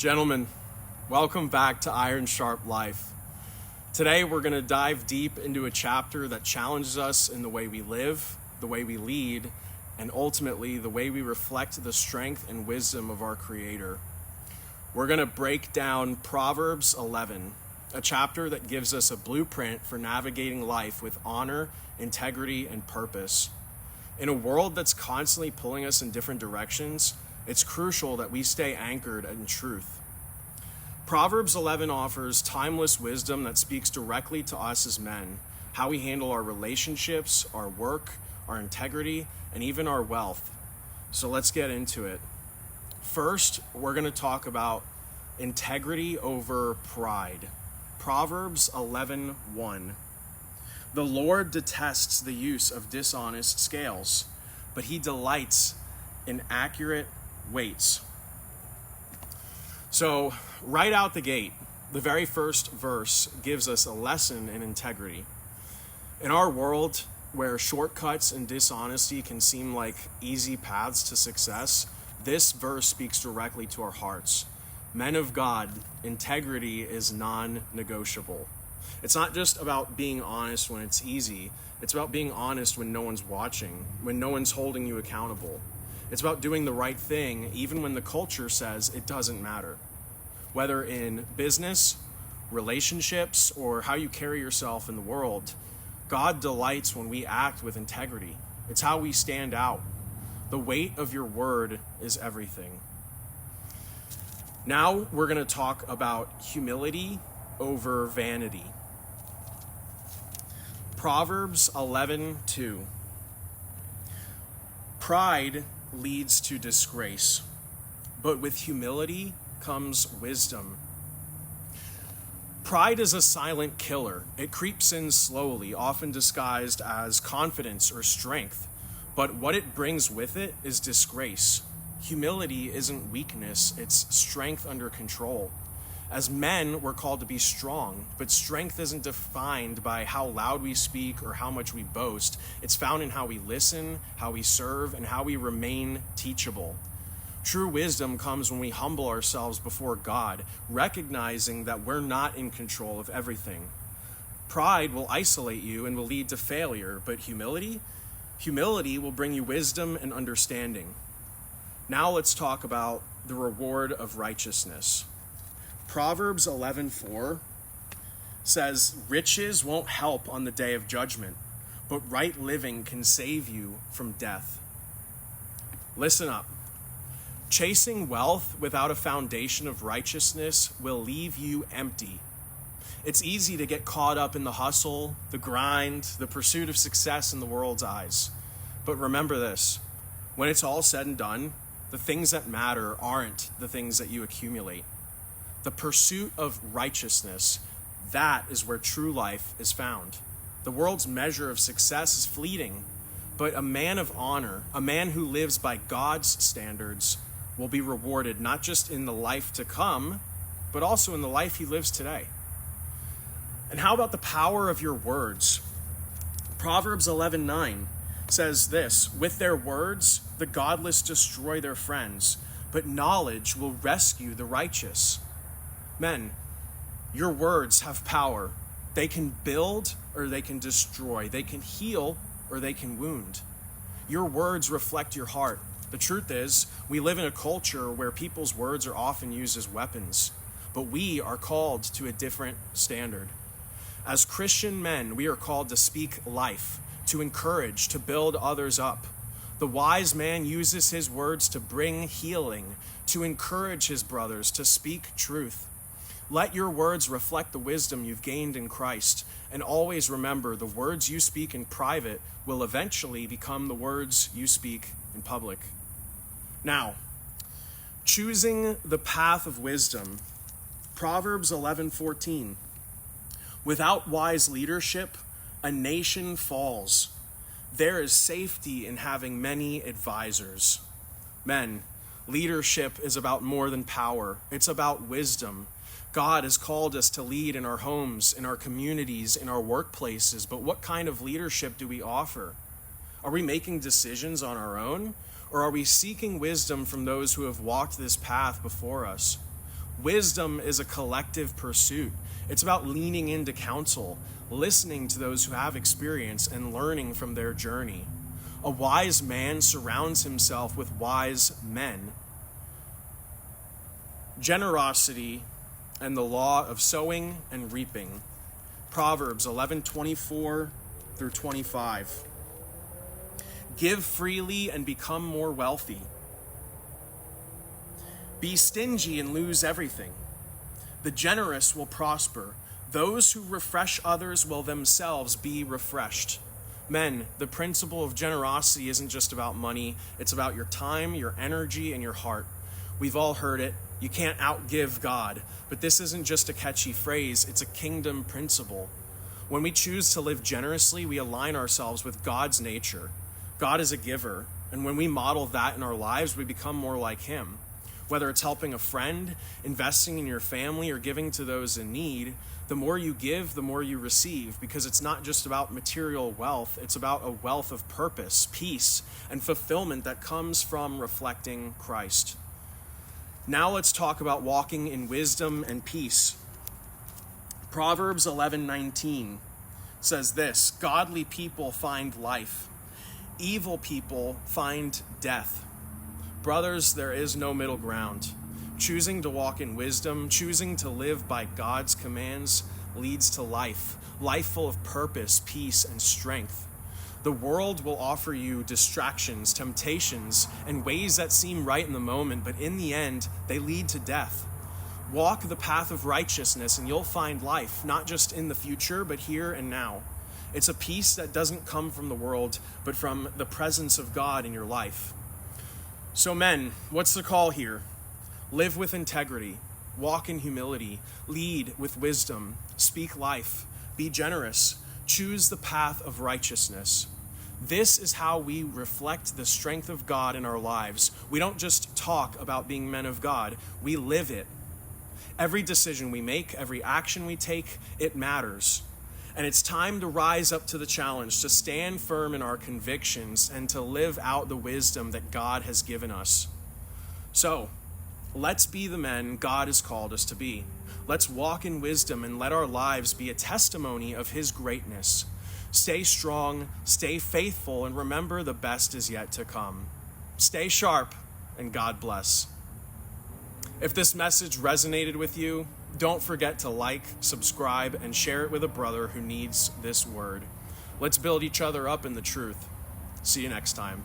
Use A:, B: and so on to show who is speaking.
A: Gentlemen, welcome back to Iron Sharp Life. Today we're going to dive deep into a chapter that challenges us in the way we live, the way we lead, and ultimately the way we reflect the strength and wisdom of our Creator. We're going to break down Proverbs 11, a chapter that gives us a blueprint for navigating life with honor, integrity, and purpose. In a world that's constantly pulling us in different directions, it's crucial that we stay anchored in truth. Proverbs 11 offers timeless wisdom that speaks directly to us as men, how we handle our relationships, our work, our integrity, and even our wealth. So let's get into it. First, we're going to talk about integrity over pride. Proverbs 11:1. The Lord detests the use of dishonest scales, but he delights in accurate weights. So, right out the gate, the very first verse gives us a lesson in integrity. In our world, where shortcuts and dishonesty can seem like easy paths to success, this verse speaks directly to our hearts. Men of God, integrity is non-negotiable. It's not just about being honest when it's easy. It's about being honest when no one's watching, when no one's holding you accountable. It's about doing the right thing even when the culture says it doesn't matter. Whether in business, relationships, or how you carry yourself in the world, God delights when we act with integrity. It's how we stand out. The weight of your word is everything. Now we're going to talk about humility over vanity. Proverbs 11:2. Pride leads to disgrace, but with humility comes wisdom. Pride is a silent killer. It creeps in slowly, often disguised as confidence or strength, but what it brings with it is disgrace. Humility isn't weakness, it's strength under control. As men, we're called to be strong, but strength isn't defined by how loud we speak or how much we boast. It's found in how we listen, how we serve, and how we remain teachable. True wisdom comes when we humble ourselves before God, recognizing that we're not in control of everything. Pride will isolate you and will lead to failure, but humility will bring you wisdom and understanding. Now let's talk about the reward of righteousness. Proverbs 11:4 says, riches won't help on the day of judgment, but right living can save you from death. Listen up. Chasing wealth without a foundation of righteousness will leave you empty. It's easy to get caught up in the hustle, the grind, the pursuit of success in the world's eyes. But remember this, when it's all said and done, the things that matter aren't the things that you accumulate. The pursuit of righteousness, that is where true life is found. The world's measure of success is fleeting, but a man of honor, a man who lives by God's standards, will be rewarded not just in the life to come, but also in the life he lives today. And how about the power of your words? Proverbs 11:9 says this, with their words, the godless destroy their friends, but knowledge will rescue the righteous. Men, your words have power. They can build or they can destroy. They can heal or they can wound. Your words reflect your heart. The truth is, we live in a culture where people's words are often used as weapons, but we are called to a different standard. As Christian men, we are called to speak life, to encourage, to build others up. The wise man uses his words to bring healing, to encourage his brothers, to speak truth. Let your words reflect the wisdom you've gained in Christ, and always remember the words you speak in private will eventually become the words you speak in public. Now, choosing the path of wisdom. Proverbs 11:14. Without wise leadership, a nation falls. There is safety in having many advisors. Men, leadership is about more than power. It's about wisdom. God has called us to lead in our homes, in our communities, in our workplaces, but what kind of leadership do we offer? Are we making decisions on our own, or are we seeking wisdom from those who have walked this path before us? Wisdom is a collective pursuit. It's about leaning into counsel, listening to those who have experience, and learning from their journey. A wise man surrounds himself with wise men. Generosity and the law of sowing and reaping. Proverbs 11:24 through 25. Give freely and become more wealthy. Be stingy and lose everything. The generous will prosper. Those who refresh others will themselves be refreshed. Men, the principle of generosity isn't just about money. It's about your time, your energy, and your heart. We've all heard it. You can't outgive God. But this isn't just a catchy phrase. It's a kingdom principle. When we choose to live generously, we align ourselves with God's nature. God is a giver. And when we model that in our lives, we become more like him. Whether it's helping a friend, investing in your family, or giving to those in need, the more you give, the more you receive, because it's not just about material wealth, it's about a wealth of purpose, peace, and fulfillment that comes from reflecting Christ. Now let's talk about walking in wisdom and peace. Proverbs 11:19 says this, godly people find life, evil people find death. Brothers, there is no middle ground. Choosing to walk in wisdom, choosing to live by God's commands leads to life full of purpose, peace, and strength. The world will offer you distractions, temptations, and ways that seem right in the moment, but in the end, they lead to death. Walk the path of righteousness and you'll find life, not just in the future, but here and now. It's a peace that doesn't come from the world, but from the presence of God in your life. So men, what's the call here? Live with integrity, walk in humility, lead with wisdom, speak life, be generous, choose the path of righteousness. This is how we reflect the strength of God in our lives. We don't just talk about being men of God, we live it. Every decision we make, every action we take, it matters. And it's time to rise up to the challenge, to stand firm in our convictions and to live out the wisdom that God has given us. So, let's be the men God has called us to be. Let's walk in wisdom and let our lives be a testimony of his greatness. Stay strong, stay faithful, and remember the best is yet to come. Stay sharp, and God bless. If this message resonated with you, don't forget to like, subscribe, and share it with a brother who needs this word. Let's build each other up in the truth. See you next time.